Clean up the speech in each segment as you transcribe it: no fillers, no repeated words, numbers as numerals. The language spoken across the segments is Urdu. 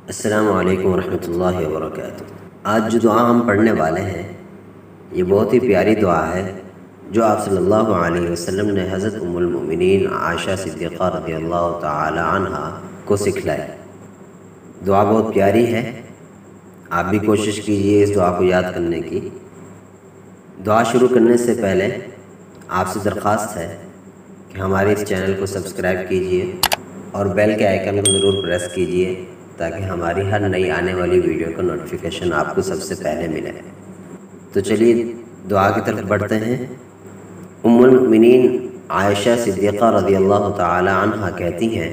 السلام علیکم ورحمۃ اللہ وبرکاتہ۔ آج جو دعا ہم پڑھنے والے ہیں یہ بہت ہی پیاری دعا ہے جو آپ صلی اللہ علیہ وسلم نے حضرت ام المؤمنین عائشہ صدیقہ رضی اللہ تعالی عنہ کو سکھلائی۔ دعا بہت پیاری ہے، آپ بھی کوشش کیجئے اس دعا کو یاد کرنے کی۔ دعا شروع کرنے سے پہلے آپ سے درخواست ہے کہ ہمارے اس چینل کو سبسکرائب کیجئے اور بیل کے آئیکن کو ضرور پریس کیجئے تاکہ ہماری ہر نئی آنے والی ویڈیو کا نوٹیفیکیشن آپ کو سب سے پہلے ملے۔ تو چلیے دعا کی طرف بڑھتے ہیں۔ ام المؤمنین عائشہ صدیقہ رضی اللہ تعالی عنہ کہتی ہیں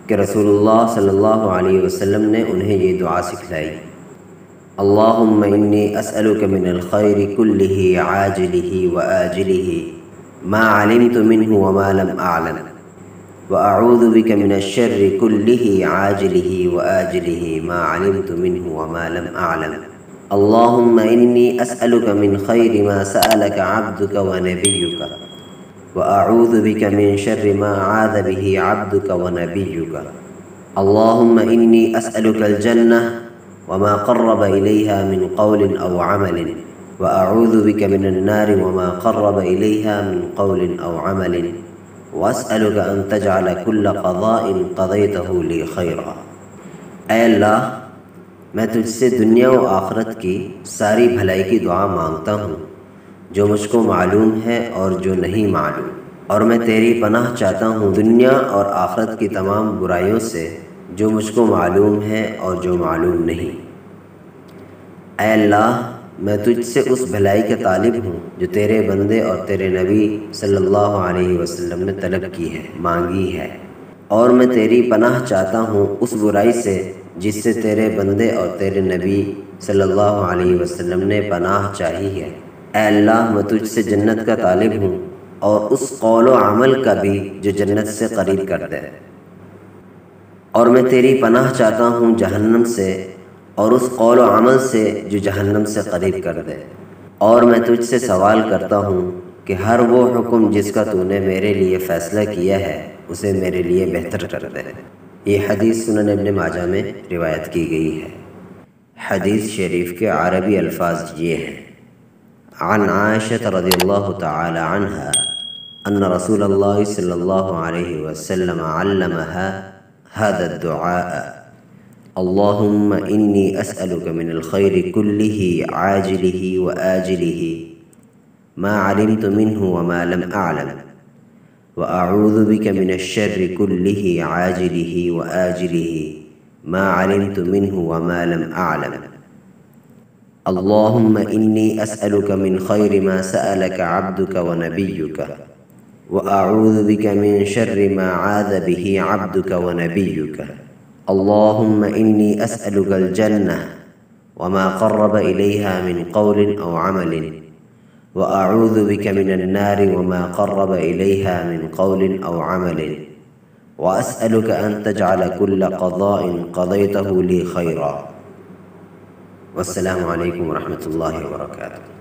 کہ رسول اللہ صلی اللہ علیہ وسلم نے انہیں یہ دعا سکھلائی: اللہم انی اسألک من الخیر کلہ عاجلہ وآجلہ ما علمت منہ وما لم اعلم وأعوذ بك من الشر كله عاجله وآجله ما علمت منه وما لم أعلم اللهم إني أسألك من خير ما سألك عبدك ونبيك وأعوذ بك من شر ما عاذ به عبدك ونبيك اللهم إني أسألك الجنة وما قرب إليها من قول أو عمل وأعوذ بك من النار وما قرب إليها من قول أو عمل وَأَسْأَلُكَ أَن تَجْعَلَ كُلَّ قَضَاءٍ قَضَيْتَهُ لِي خَيْرًا۔ اے اللہ، میں تجھ سے دنیا و آخرت کی ساری بھلائی کی دعا مانگتا ہوں جو مجھ کو معلوم ہے اور جو نہیں معلوم، اور میں تیری پناہ چاہتا ہوں دنیا اور آخرت کی تمام برائیوں سے جو مجھ کو معلوم ہے اور جو معلوم نہیں۔ اے اللہ، میں تجھ سے اس بھلائی کا طالب ہوں جو تیرے بندے اور تیرے نبی صلی اللہ علیہ وسلم نے طلب کی ہے، مانگی ہے، اور میں تیری پناہ چاہتا ہوں اس برائی سے جس سے تیرے بندے اور تیرے نبی صلی اللہ علیہ وسلم نے پناہ چاہی ہے۔ اے اللہ، میں تجھ سے جنت کا طالب ہوں اور اس قول و عمل کا بھی جو جنت سے قریب کر دے، اور میں تیری پناہ چاہتا ہوں جہنم سے اور اس قول و عمل سے جو جہنم سے قریب کر دے، اور میں تجھ سے سوال کرتا ہوں کہ ہر وہ حکم جس کا تو نے میرے لیے فیصلہ کیا ہے اسے میرے لیے بہتر کر دے۔ یہ حدیث سنن ابن ماجہ میں روایت کی گئی ہے۔ حدیث شریف کے عربی الفاظ یہ ہیں: عن عائشہ رضی اللہ تعالی عنہ ان رسول اللہ صلی اللہ علیہ وسلم علمها هذا الدعاء: اللهم إني أسألك من الخير كله عاجله وآجله ما علمت منه وما لم أعلم وأعوذ بك من الشر كله عاجله وآجله ما علمت منه وما لم أعلم اللهم إني أسألك من خير ما سألك عبدك ونبيك وأعوذ بك من شر ما عاذ به عبدك ونبيك اللهم إني أسألك الجنة وما قرب إليها من قول أو عمل وأعوذ بك من النار وما قرب إليها من قول أو عمل وأسألك أن تجعل كل قضاء قضيته لي خيرا۔ والسلام علیکم ورحمۃ اللہ وبرکاتہ۔